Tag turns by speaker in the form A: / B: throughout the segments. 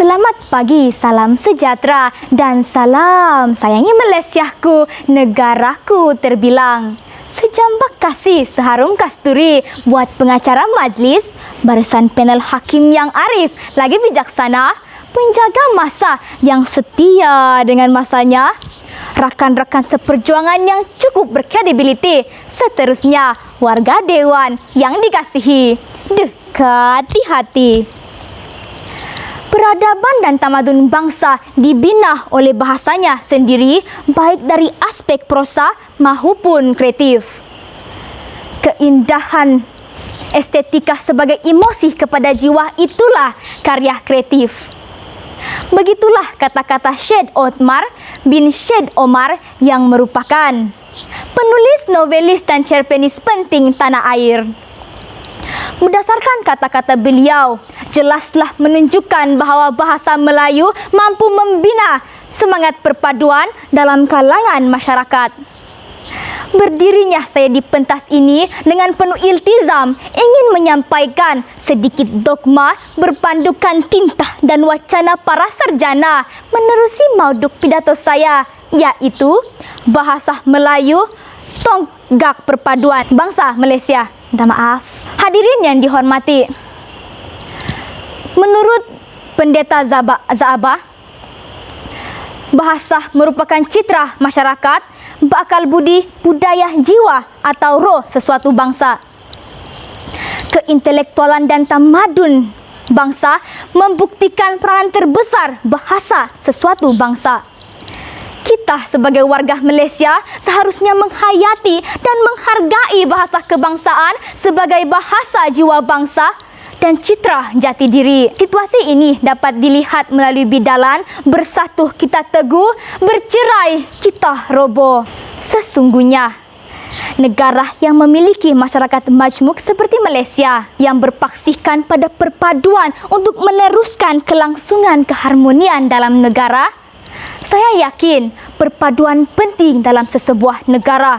A: Selamat pagi, salam sejahtera dan salam sayangi Malaysiaku, negaraku terbilang. Sejambak kasih seharum kasturi buat pengacara majlis, barisan panel hakim yang arif lagi bijaksana, penjaga masa yang setia dengan masanya, rakan-rakan seperjuangan yang cukup berkredibiliti, seterusnya warga dewan yang dikasihi, dekati hati. Peradaban dan tamadun bangsa dibina oleh bahasanya sendiri, baik dari aspek prosa maupun kreatif. Keindahan estetika sebagai emosi kepada jiwa itulah karya kreatif. Begitulah kata-kata Syed Othmar bin Syed Omar yang merupakan penulis, novelis dan cerpenis penting tanah air. Berdasarkan kata-kata beliau, jelaslah menunjukkan bahawa bahasa Melayu mampu membina semangat perpaduan dalam kalangan masyarakat. Berdirinya saya di pentas ini dengan penuh iltizam ingin menyampaikan sedikit dogma berpandukan tinta dan wacana para sarjana menerusi mauduk pidato saya, iaitu bahasa Melayu tonggak perpaduan bangsa Malaysia. Minta maaf. Hadirin yang dihormati, menurut Pendeta Zaaba, bahasa merupakan citra masyarakat, berakal budi, budaya, jiwa atau roh sesuatu bangsa. Keintelektualan dan tamadun bangsa membuktikan peranan terbesar bahasa sesuatu bangsa. Kita sebagai warga Malaysia seharusnya menghayati dan menghargai bahasa kebangsaan sebagai bahasa jiwa bangsa dan citra jati diri. Situasi ini dapat dilihat melalui bidalan, bersatu kita teguh, bercerai kita roboh. Sesungguhnya, negara yang memiliki masyarakat majmuk seperti Malaysia yang berpaksikan pada perpaduan untuk meneruskan kelangsungan keharmonian dalam negara, saya yakin perpaduan penting dalam sesebuah negara.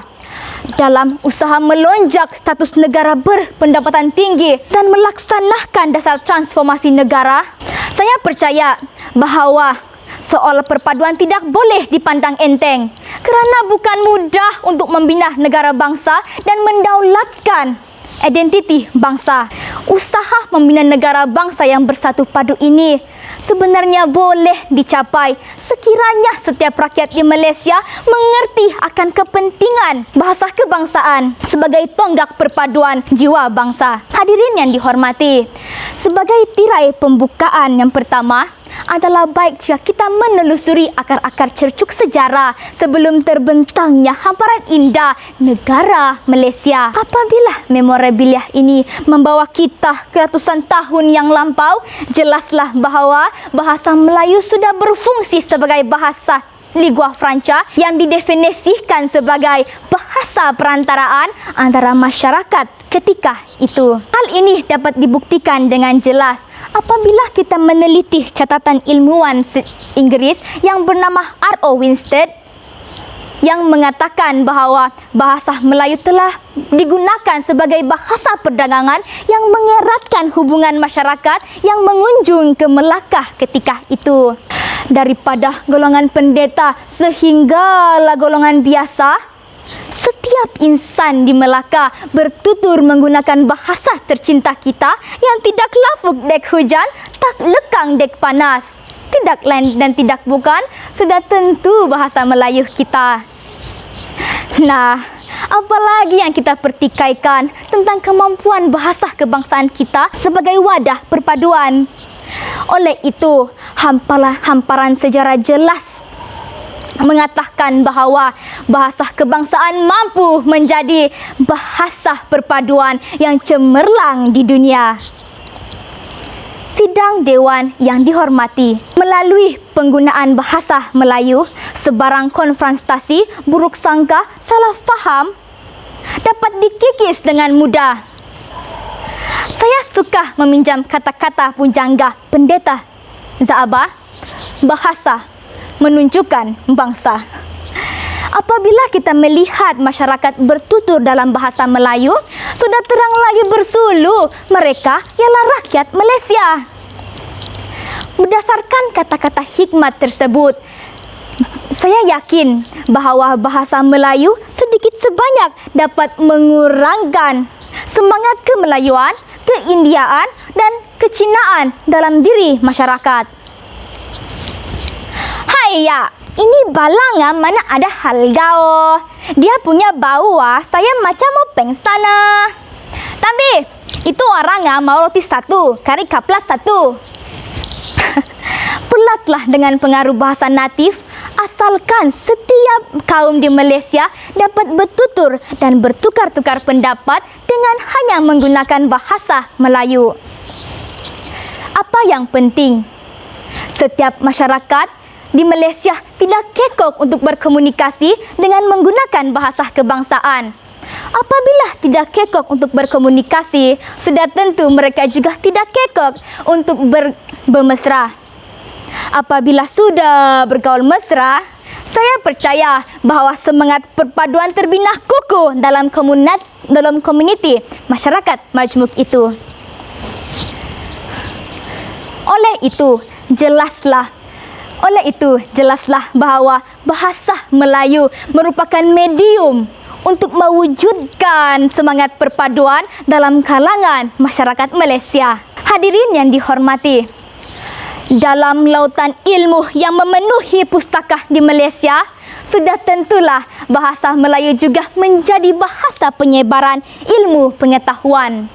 A: Dalam usaha melonjak status negara berpendapatan tinggi dan melaksanakan dasar transformasi negara, saya percaya bahawa soal perpaduan tidak boleh dipandang enteng kerana bukan mudah untuk membina negara bangsa dan mendaulatkan identiti bangsa. Usaha membina negara bangsa yang bersatu padu ini sebenarnya boleh dicapai sekiranya setiap rakyat di Malaysia mengerti akan kepentingan bahasa kebangsaan sebagai tonggak perpaduan jiwa bangsa. Hadirin yang dihormati, sebagai tirai pembukaan yang pertama, adalah baik jika kita menelusuri akar-akar cercuk sejarah sebelum terbentangnya hamparan indah negara Malaysia. Apabila memorabilia ini membawa kita ke ratusan tahun yang lampau, jelaslah bahawa bahasa Melayu sudah berfungsi sebagai bahasa lingua franca yang didefinisikan sebagai bahasa perantaraan antara masyarakat ketika itu. Hal ini dapat dibuktikan dengan jelas apabila kita meneliti catatan ilmuwan Inggris yang bernama R.O. Winstead yang mengatakan bahawa bahasa Melayu telah digunakan sebagai bahasa perdagangan yang mengeratkan hubungan masyarakat yang mengunjung ke Melaka ketika itu. Daripada golongan pendeta sehinggalah golongan biasa, setiap insan di Melaka bertutur menggunakan bahasa tercinta kita yang tidak lapuk dek hujan, tak lekang dek panas. Tidak lain dan tidak bukan, sudah tentu bahasa Melayu kita. Nah, apalagi yang kita pertikaikan tentang kemampuan bahasa kebangsaan kita sebagai wadah perpaduan. Oleh itu, hamparan sejarah jelas mengatakan bahawa bahasa kebangsaan mampu menjadi bahasa perpaduan yang cemerlang di dunia. Sidang Dewan yang dihormati, melalui penggunaan bahasa Melayu, sebarang konfrontasi, buruk sangka, salah faham dapat dikikis dengan mudah. Saya suka meminjam kata-kata pujangga Pendeta Zaaba, bahasa menunjukkan bangsa. Apabila kita melihat masyarakat bertutur dalam bahasa Melayu, sudah terang lagi bersulu mereka ialah rakyat Malaysia. Berdasarkan kata-kata hikmat tersebut, saya yakin bahawa bahasa Melayu sedikit sebanyak dapat mengurangkan semangat kemelayuan, keindiaan dan kecinaan dalam diri masyarakat. Hai ya, ini balangan mana ada halgao. Dia punya bau saya macam mau pengsan. Tapi itu orang mau roti satu, kari kaplas satu. Pelatlah dengan pengaruh bahasa natif, asalkan setiap kaum di Malaysia dapat bertutur dan bertukar-tukar pendapat dengan hanya menggunakan bahasa Melayu. Apa yang penting? Setiap masyarakat di Malaysia tidak kekok untuk berkomunikasi dengan menggunakan bahasa kebangsaan. Apabila tidak kekok untuk berkomunikasi, sudah tentu mereka juga tidak kekok untuk bermesra. Apabila sudah bergaul mesra, saya percaya bahawa semangat perpaduan terbina kukuh dalam komuniti masyarakat majmuk itu. Oleh itu, jelaslah bahawa bahasa Melayu merupakan medium untuk mewujudkan semangat perpaduan dalam kalangan masyarakat Malaysia. Hadirin yang dihormati, dalam lautan ilmu yang memenuhi pustaka di Malaysia, sudah tentulah bahasa Melayu juga menjadi bahasa penyebaran ilmu pengetahuan.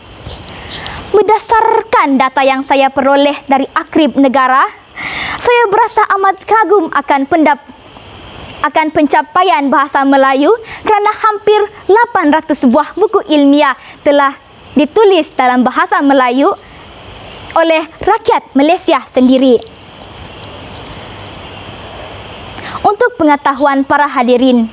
A: Berdasarkan data yang saya peroleh dari Akrib Negara, saya berasa amat kagum akan pencapaian bahasa Melayu kerana hampir 800 buah buku ilmiah telah ditulis dalam bahasa Melayu oleh rakyat Malaysia sendiri. Untuk pengetahuan para hadirin,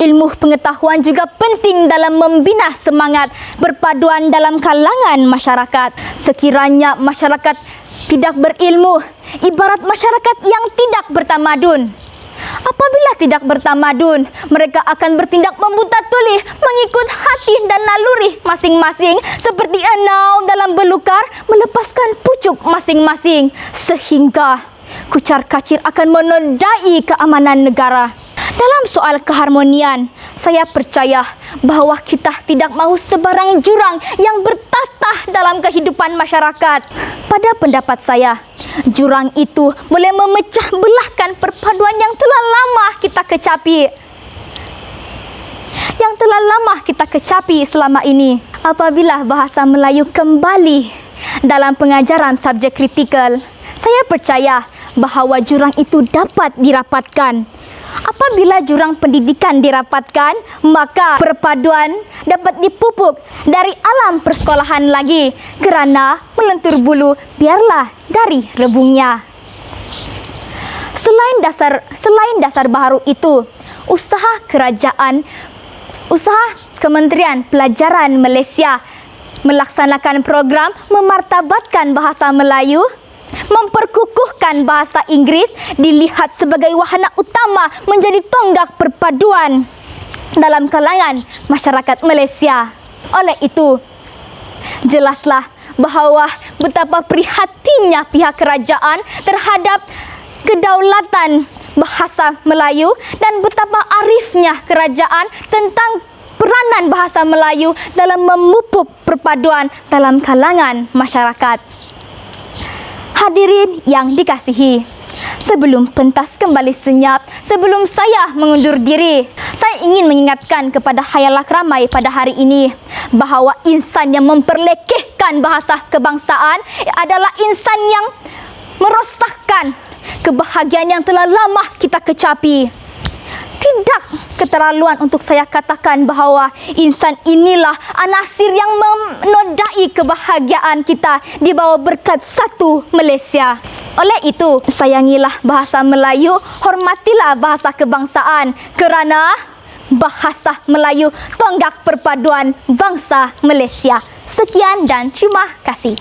A: ilmu pengetahuan juga penting dalam membina semangat berpaduan dalam kalangan masyarakat. Sekiranya masyarakat tidak berilmu, ibarat masyarakat yang tidak bertamadun. Apabila tidak bertamadun, mereka akan bertindak membuta tuli mengikut hati dan naluri masing-masing, seperti enau dalam belukar melepaskan pucuk masing-masing, sehingga kucar-kacir akan menodai keamanan negara. Dalam soal keharmonian, saya percaya bahawa kita tidak mahu sebarang jurang yang bertatah dalam kehidupan masyarakat. Pada pendapat saya, jurang itu boleh memecah belahkan perpaduan yang telah lama kita kecapi selama ini. Apabila bahasa Melayu kembali dalam pengajaran subjek kritikal, saya percaya bahawa jurang itu dapat dirapatkan. Apabila jurang pendidikan dirapatkan, maka perpaduan dapat dipupuk dari alam persekolahan lagi, kerana melentur bulu biarlah dari rebungnya. Selain dasar baharu itu, usaha Kementerian Pelajaran Malaysia melaksanakan program memartabatkan bahasa Melayu, memperkukuhkan bahasa Inggeris dilihat sebagai wahana utama menjadi tonggak perpaduan dalam kalangan masyarakat Malaysia. Oleh itu, jelaslah bahawa betapa prihatinnya pihak kerajaan terhadap kedaulatan bahasa Melayu dan betapa arifnya kerajaan tentang peranan bahasa Melayu dalam memupuk perpaduan dalam kalangan masyarakat. Hadirin yang dikasihi, sebelum pentas kembali senyap, sebelum saya mengundur diri, saya ingin mengingatkan kepada khayalak ramai pada hari ini bahawa insan yang memperlekehkan bahasa kebangsaan adalah insan yang merosakkan kebahagiaan yang telah lama kita kecapi. Tidak keterlaluan untuk saya katakan bahawa insan inilah anasir yang menodai kebahagiaan kita di bawah berkat satu Malaysia. Oleh itu, sayangilah bahasa Melayu, hormatilah bahasa kebangsaan, kerana bahasa Melayu tonggak perpaduan bangsa Malaysia. Sekian dan terima kasih.